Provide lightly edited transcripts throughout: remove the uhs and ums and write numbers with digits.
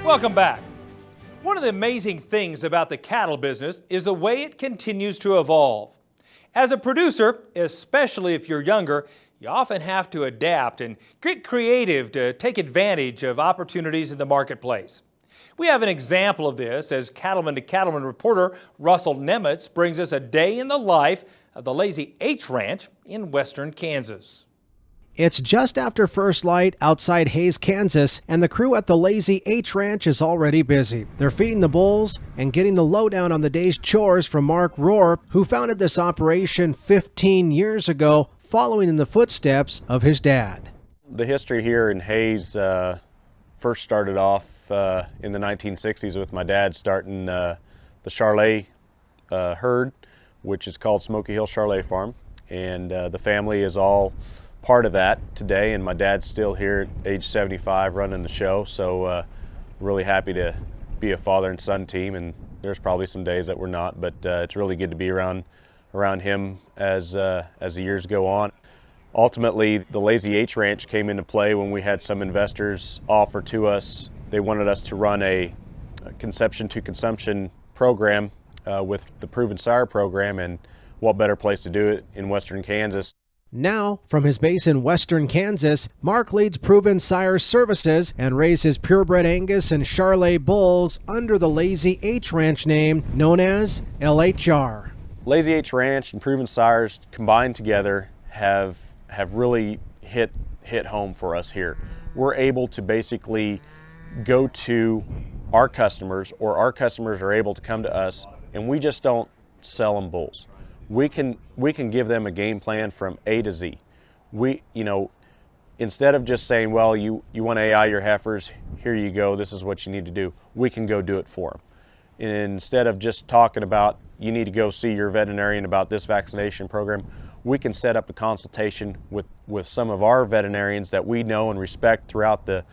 Welcome back. One of the amazing things about the cattle business is the way it continues to evolve. As a producer, especially if you're younger, you often have to adapt and get creative to take advantage of opportunities in the marketplace. We have an example of this as Cattleman to Cattleman reporter Russell Nemitz brings us a day in the life of the Lazy H Ranch in western Kansas. It's just after first light outside Hays, Kansas, and the crew at the Lazy H Ranch is already busy. They're feeding the bulls and getting the lowdown on the day's chores from Mark Rohr, who founded this operation 15 years ago, following in the footsteps of his dad. The history here in Hays first started off in the 1960s with my dad starting the Charlet herd, which is called Smoky Hill Charlet Farm, and the family is all part of that today, and my dad's still here at age 75 running the show, so really happy to be a father and son team, and there's probably some days that we're not, but it's really good to be around him as the years go on. Ultimately, the Lazy H Ranch came into play when we had some investors offer to us. They wanted us to run a conception to consumption program with the Proven Sire program, and what better place to do it in western Kansas. Now, from his base in western Kansas, Mark leads Proven Sire services and raises purebred Angus and Charlet bulls under the Lazy H Ranch name known as LHR. Lazy H Ranch and Proven Sires combined together have really hit home for us here. We're able to basically go to our customers, or our customers are able to come to us, and we just don't sell them bulls. We can give them a game plan from A to Z. Instead of just saying, well, you want to AI your heifers, here you go, this is what you need to do, we can go do it for them. And instead of just talking about, you need to go see your veterinarian about this vaccination program, we can set up a consultation with some of our veterinarians that we know and respect throughout the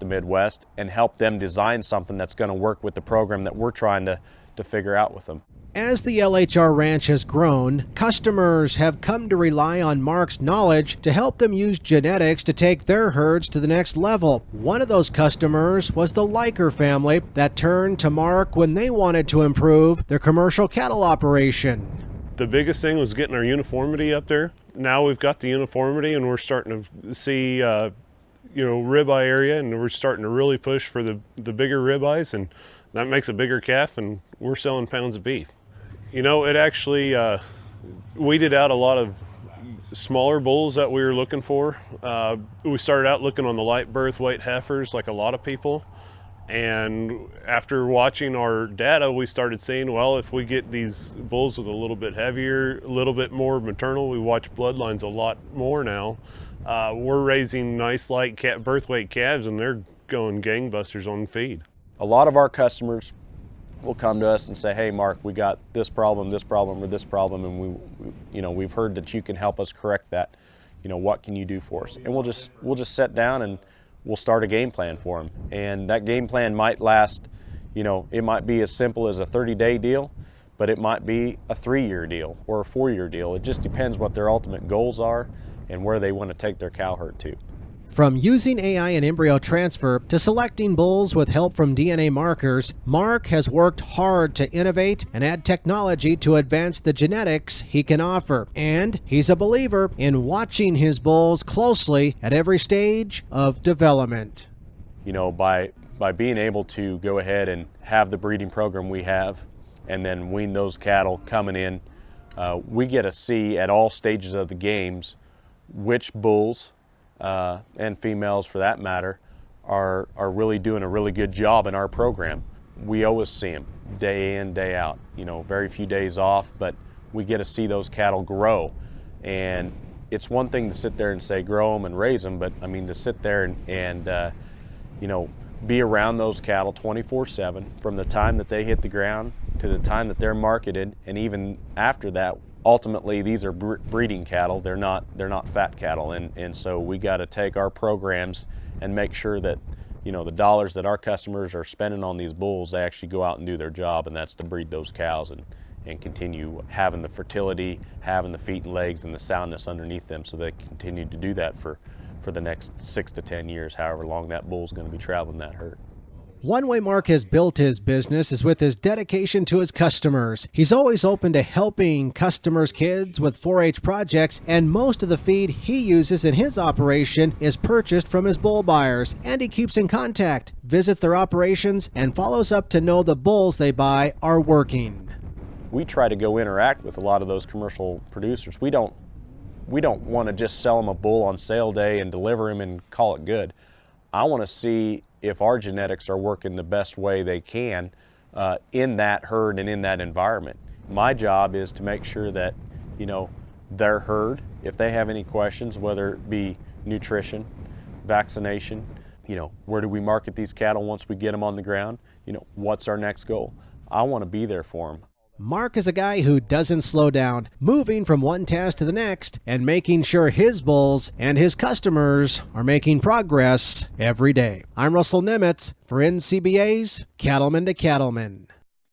Midwest, and help them design something that's going to work with the program that we're trying to figure out with them. As the LHR Ranch has grown, customers have come to rely on Mark's knowledge to help them use genetics to take their herds to the next level. One of those customers was the Liker family that turned to Mark when they wanted to improve their commercial cattle operation. The biggest thing was getting our uniformity up there. Now we've got the uniformity, and we're starting to see ribeye area, and we're starting to really push for the bigger ribeyes, and that makes a bigger calf, and we're selling pounds of beef. It actually weeded out a lot of smaller bulls that we were looking for. We started out looking on the light birth weight heifers like a lot of people, and after watching our data, we started seeing, well, if we get these bulls with a little bit heavier, a little bit more maternal, we watch bloodlines a lot more now. We're raising nice light birth weight calves, and they're going gangbusters on feed. A lot of our customers will come to us and say, hey Mark, we got this problem, or this problem, and we've heard that you can help us correct that. What can you do for us? And we'll just sit down and we'll start a game plan for them. And that game plan might last, it might be as simple as a 30-day deal, but it might be a 3-year deal or a 4-year deal. It just depends what their ultimate goals are and where they want to take their cow herd to. From using AI and embryo transfer to selecting bulls with help from DNA markers, Mark has worked hard to innovate and add technology to advance the genetics he can offer. And he's a believer in watching his bulls closely at every stage of development. By being able to go ahead and have the breeding program we have, and then wean those cattle coming in, we get to see at all stages of the games which bulls and females for that matter are really doing a really good job in our program. We always see them day in, day out, very few days off, but we get to see those cattle grow. And it's one thing to sit there and say grow them and raise them, but to sit there and be around those cattle 24/7 from the time that they hit the ground to the time that they're marketed, and even after that. Ultimately, these are breeding cattle. They're not fat cattle, and so we got to take our programs and make sure that the dollars that our customers are spending on these bulls, they actually go out and do their job, and that's to breed those cows and continue having the fertility, having the feet and legs and the soundness underneath them, so they continue to do that for the next 6 to 10 years, however long that bull's going to be traveling that herd. One way Mark has built his business is with his dedication to his customers. He's always open to helping customers' kids with 4-H projects, and most of the feed he uses in his operation is purchased from his bull buyers, and he keeps in contact, visits their operations, and follows up to know the bulls they buy are working. We try to go interact with a lot of those commercial producers. We don't want to just sell them a bull on sale day and deliver him and call it good. I want to see if our genetics are working the best way they can in that herd and in that environment. My job is to make sure that, their herd, if they have any questions, whether it be nutrition, vaccination, where do we market these cattle once we get them on the ground? What's our next goal? I want to be there for them. Mark is a guy who doesn't slow down, moving from one task to the next and making sure his bulls and his customers are making progress every day. I'm Russell Nemitz for NCBA's Cattlemen to Cattlemen.